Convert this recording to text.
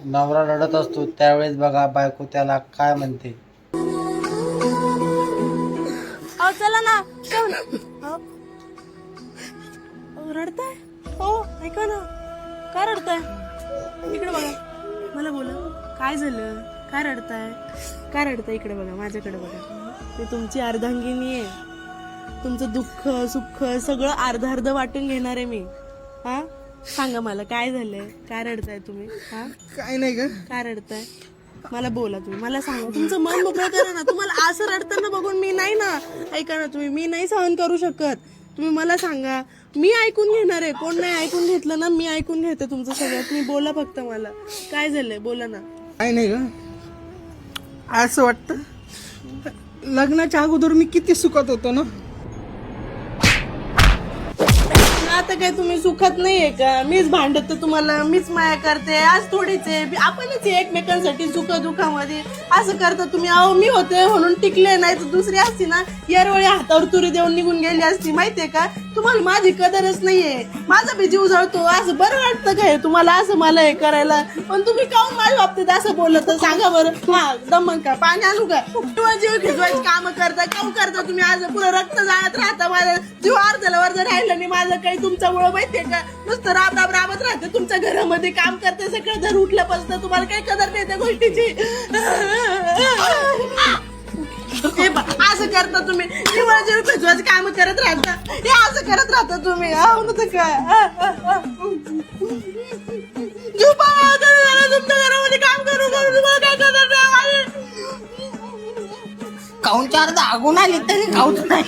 नवरा रडत असतो त्यावेळेस बघा बायको त्याला काय म्हणते. अहो चला ना रडताय हो ऐका ना का रडताय इकडे बघा मला बोला काय झालं काय रडताय इकडे बघा माझ्याकडे बघा ते तुमची अर्धांगिनी आहे तुमचं दुःख सुख सगळं अर्ध अर्ध वाटून घेणार आहे मी हा सांगा मला काय झालंय काय रडताय तुम्ही हा काय नाही का काय रडताय मला बोला तुम्ही मला सांगा तुमचं मन मोकळं करा ना तुम्हाला असं रडताना बघून मी नाही ना ऐका ना तुम्ही मी नाही सहन करू शकत तुम्ही मला सांगा मी ऐकून घेणार आहे कोण नाही ऐकून घेतलं ना मी ऐकून घेते तुमचं सगळं तुम्ही बोला फक्त मला काय झालंय बोला ना काय नाही का असं वाटतं लग्नाच्या अगोदर मी किती सुखात होतो ना आता काय तुम्ही सुखात नाहीये का मीच भांडत तुम्हाला मीच माया करते आज थोडीच आहे आपणच एकमेकांसाठी सुख दुःखामध्ये असं करता तुम्ही अहो मी होते म्हणून टिकले नाही तर दुसरी असती ना यारवेळी हातावर तुरी देऊन निघून गेली असती माहितीये का तुम्हाला माझी कदरच नाहीये माझा बी जीव जळतो असं बरं वाटतं काय तुम्हाला असं मला हे करायला पण तुम्ही काहून माझ्या बाबतीत असं बोलत सांगा बरं हा दमन का पाणी आणू का किंवा जीव खिजवायची कामं करता काहून करता तुम्ही आज पुरं रक्त जाळत राहता माझं जीव अर्ध्याला वर्ध राहिलं नाही माझं काही तुमच्यामुळं माहितीये का नुसतं राबत राहते तुमच्या घरामध्ये काम करते सगळं जर उठलं पासून तुम्हाला काही कदर नाही त्या गोष्टीची असं करता तुम्ही जीव खिजवायची काम करत राहता हे असं करत राहता तुम्ही काय जीव तुमच्या घरामध्ये काम करू तुम्हाला काय कदर नाही काऊन चार दागून आली तरी खाऊच नाही